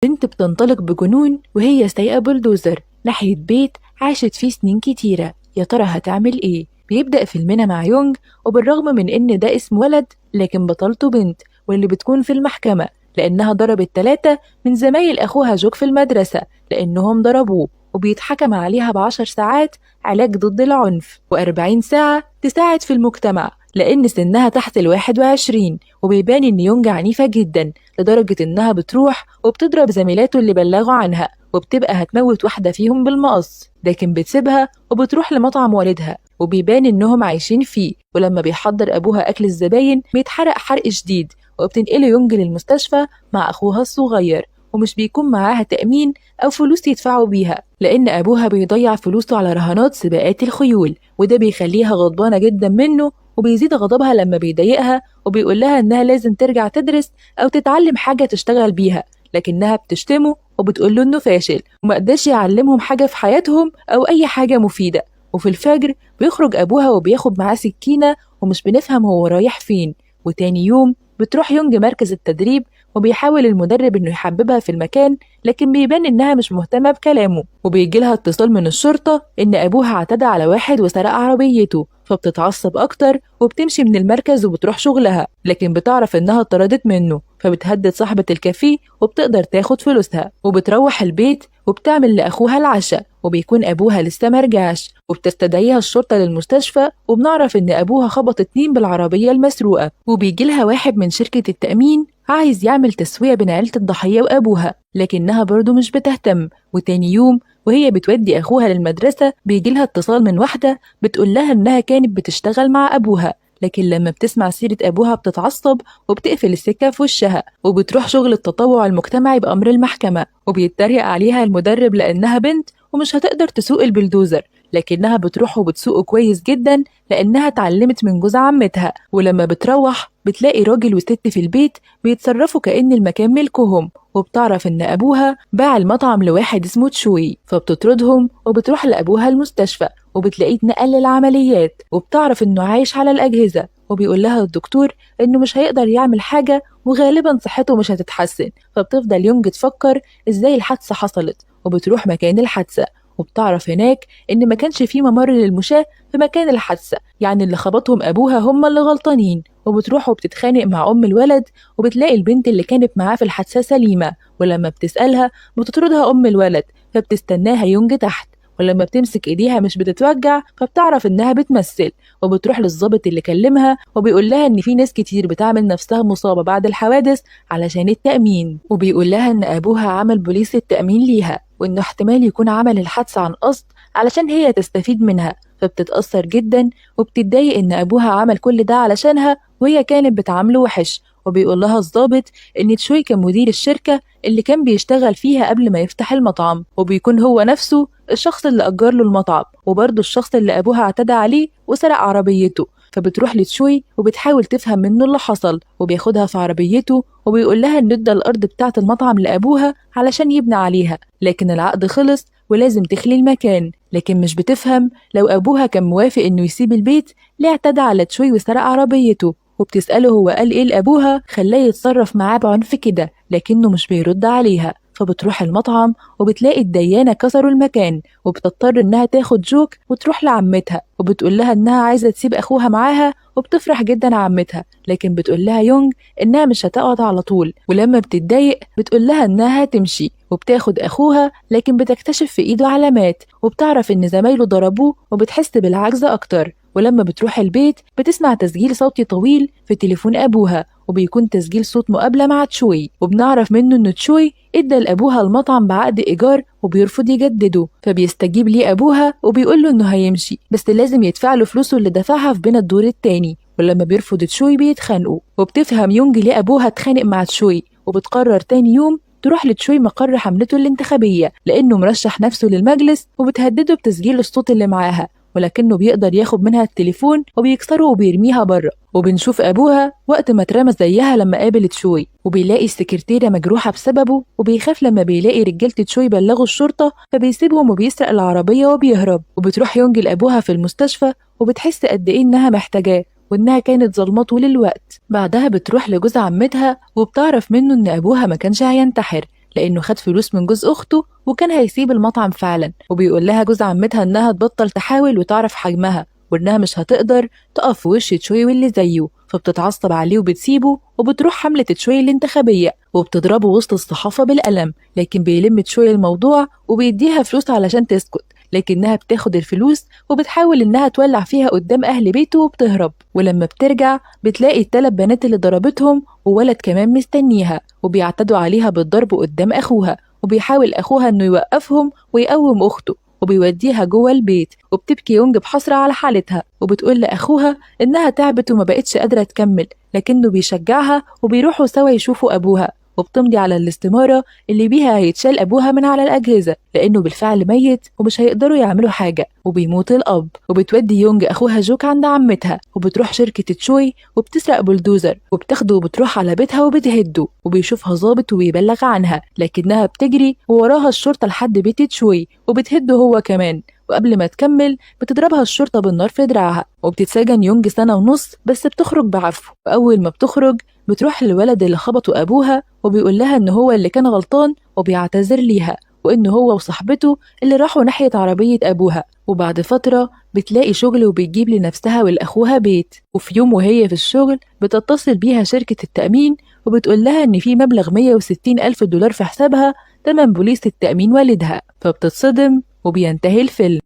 بنت بتنطلق بجنون وهي سايقة بلدوزر ناحية بيت عاشت فيه سنين كتيرة. يا ترى هتعمل ايه؟ بيبدأ فيلمنا مع يونج، وبالرغم من ان ده اسم ولد لكن بطلته بنت، واللي بتكون في المحكمة لأنها ضربت 3 من زمايل أخوها جوك في المدرسة لأنهم ضربوه، وبيتحكم عليها ب10 ساعات علاج ضد العنف و40 ساعة تساعد في المجتمع لأن سنها تحت 21. وبيبان إن يونج عنيفة جدا لدرجة إنها بتروح وبتضرب زميلاته اللي بلغوا عنها، وبتبقى هتموت واحدة فيهم بالمقص، لكن بتسيبها وبتروح لمطعم والدها وبيبان إنهم عايشين فيه. ولما بيحضر أبوها أكل الزباين بيتحرق حرق شديد، وبتنقله يونج للمستشفى مع أخوها الصغير، ومش بيكون معاها تأمين أو فلوس يدفعوا بيها لأن أبوها بيضيع فلوسه على رهانات سباقات الخيول، وده بيخليها غضبانة جدا منه، وبيزيد غضبها لما بيضايقها وبيقول لها إنها لازم ترجع تدرس أو تتعلم حاجة تشتغل بيها، لكنها بتشتمه وبتقول له إنه فاشل وما قدرش يعلمهم حاجة في حياتهم أو أي حاجة مفيدة. وفي الفجر بيخرج أبوها وبياخد معاه سكينة ومش بنفهم هو رايح فين. وتاني يوم بتروح يونج مركز التدريب، وبيحاول المدرب إنه يحببها في المكان لكن بيبان إنها مش مهتمة بكلامه، وبيجيلها اتصال من الشرطة إن أبوها اعتدى على واحد وسرق عربيته، فبتتعصب أكتر وبتمشي من المركز وبتروح شغلها، لكن بتعرف إنها اتطردت منه، فبتهدد صاحبة الكافيه وبتقدر تاخد فلوسها، وبتروح البيت وبتعمل لأخوها العشاء وبيكون أبوها لسه مرجعش، وبتستدعيها الشرطة للمستشفى، وبنعرف إن أبوها خبط 2 بالعربية المسروقة. وبيجيلها واحد من شركة التأمين عايز يعمل تسوية بين عيلة الضحية وأبوها، لكنها برضو مش بتهتم. وتاني يوم وهي بتودي أخوها للمدرسة بيجيلها اتصال من واحدة بتقول لها إنها كانت بتشتغل مع أبوها، لكن لما بتسمع سيرة أبوها بتتعصب وبتقفل السكة في وشها، وبتروح شغل التطوع المجتمعي بأمر المحكمة، وبيتريق عليها المدرب لأنها بنت ومش هتقدر تسوق البلدوزر، لكنها بتروح وبتسوقه كويس جدا لأنها اتعلمت من جوز عمتها. ولما بتروح بتلاقي راجل وست في البيت بيتصرفوا كأن المكان ملكهم، وبتعرف إن أبوها باع المطعم لواحد اسمه تشوي، فبتطردهم وبتروح لأبوها المستشفى وبتلاقيه اتنقل للعمليات، وبتعرف إنه عايش على الأجهزة، وبيقول لها الدكتور إنه مش هيقدر يعمل حاجة وغالبا صحته مش هتتحسن. فبتفضل يونج تفكر إزاي الحادثة حصلت، وبتروح مكان الحادثة وبتعرف هناك إن ما كانش فيه ممر للمشاة في مكان الحادثة، يعني اللي خبطهم أبوها هم اللي غلطانين. وبتروح وبتتخانق مع أم الولد، وبتلاقي البنت اللي كانت معاه في الحادثة سليمة، ولما بتسألها بتطردها أم الولد، فبتستناها يونج تحت، ولما بتمسك ايديها مش بتتوجع فبتعرف انها بتمثل، وبتروح للضابط اللي كلمها وبيقول لها ان في ناس كتير بتعمل نفسها مصابة بعد الحوادث علشان التأمين، وبيقول لها ان ابوها عمل بوليس التأمين ليها، وانه احتمال يكون عمل الحادثة عن قصد علشان هي تستفيد منها. فبتتأثر جدا وبتتضايق ان ابوها عمل كل ده علشانها وهي كانت بتعامله وحش. وبيقول لها الضابط ان تشوي كان مدير الشركة اللي كان بيشتغل فيها قبل ما يفتح المطعم، وبيكون هو نفسه الشخص اللي أجر له المطعم، وبرضه الشخص اللي أبوها اعتدى عليه وسرق عربيته. فبتروح لتشوي وبتحاول تفهم منه اللي حصل، وبياخدها في عربيته وبيقول لها إن ادى الأرض بتاعة المطعم لأبوها علشان يبني عليها، لكن العقد خلص ولازم تخلي المكان، لكن مش بتفهم لو أبوها كان موافق إنه يسيب البيت ليه اعتدى على تشوي وسرق عربيته. وبتسأله هو قال إيه لأبوها خلاه يتصرف معاه بعنف كده، لكنه مش بيرد عليها. فبتروح المطعم وبتلاقي الديانة كسروا المكان، وبتضطر إنها تاخد جوك وتروح لعمتها، وبتقول لها إنها عايزة تسيب أخوها معاها، وبتفرح جدا عمتها، لكن بتقول لها يونج إنها مش هتقعد على طول، ولما بتتضايق بتقول لها إنها هتمشي، وبتاخد أخوها لكن بتكتشف في إيده علامات، وبتعرف إن زمايله ضربوه وبتحس بالعجز أكتر. ولما بتروح البيت بتسمع تسجيل صوتي طويل في تليفون أبوها، وبيكون تسجيل صوت مقابلة مع تشوي، وبنعرف منه إن تشوي ادى لأبوها المطعم بعقد إيجار وبيرفض يجدده، فبيستجيب ليه أبوها وبيقول له إنه هيمشي بس لازم يدفع له فلوسه اللي دفعها في بين الدور التاني. ولما بيرفض تشوي بيتخانقوا، وبتفهم يونج ليه أبوها اتخانق مع تشوي، وبتقرر تاني يوم تروح لتشوي مقر حملته الانتخابية لأنه مرشح نفسه للمجلس، وبتهدده بتسجيل الصوت اللي معاها، ولكنه بيقدر ياخد منها التليفون وبيكسره وبيرميها بره. وبنشوف أبوها وقت ما اترمى زيها لما قابل تشوي، وبيلاقي السكرتيرة مجروحة بسببه، وبيخاف لما بيلاقي رجالة تشوي بلغوا الشرطة، فبيسيبهم وبيسرق العربية وبيهرب. وبتروح يونج لأبوها في المستشفى وبتحس قد إيه إنها محتاجاه وإنها كانت ظلمة طول الوقت. بعدها بتروح لجوز عمتها وبتعرف منه إن أبوها ما كانش هينتحر، لأنه خد فلوس من جوز أخته وكان هيسيب المطعم فعلا. وبيقول لها جوز عمتها إنها تبطل تحاول وتعرف حجمها، وإنها مش هتقدر تقف في وش تشوي واللي زيه، فبتتعصب عليه وبتسيبه وبتروح حملة تشوي الانتخابية وبتضربه وسط الصحافة بالقلم. لكن بيلم تشوي الموضوع وبيديها فلوس علشان تسكت، لكنها بتاخد الفلوس وبتحاول إنها تولع فيها قدام أهل بيته وبتهرب. ولما بترجع بتلاقي الثلاث بنات اللي ضربتهم وولد كمان مستنيها، وبيعتدوا عليها بالضرب قدام أخوها، وبيحاول أخوها إنه يوقفهم ويقوم أخته وبيوديها جوه البيت. وبتبكي يونج بحسرة على حالتها وبتقول لأخوها إنها تعبت وما بقتش قادرة تكمل، لكنه بيشجعها وبيروحوا سوا يشوفوا أبوها. وبتمضي على الاستمارة اللي بيها هيتشال أبوها من على الأجهزة لأنه بالفعل ميت ومش هيقدروا يعملوا حاجة، وبيموت الأب. وبتودي يونج أخوها جوك عند عمتها وبتروح شركة تشوي وبتسرق بلدوزر وبتاخده وبتروح على بيتها وبتهده، وبيشوفها ظابط وبيبلغ عنها، لكنها بتجري ووراها الشرطة لحد بيت تشوي وبتهده هو كمان. وقبل ما تكمل بتضربها الشرطة بالنار في دراعها وبتتسجن يونج سنة ونص، بس بتخرج بعفو. وأول ما بتخرج بتروح للولد اللي خبطه أبوها وبيقول لها إن هو اللي كان غلطان وبيعتذر ليها، وإن هو وصاحبته اللي راحوا ناحية عربية أبوها. وبعد فترة بتلاقي شغل وبتجيب لنفسها ولأخوها بيت. وفي يوم وهي في الشغل بتتصل بيها شركة التأمين وبتقول لها إن في مبلغ 160 ألف دولار في حسابها تمن بوليس التأمين والدها، فبتتصدم وبينتهي الفيلم.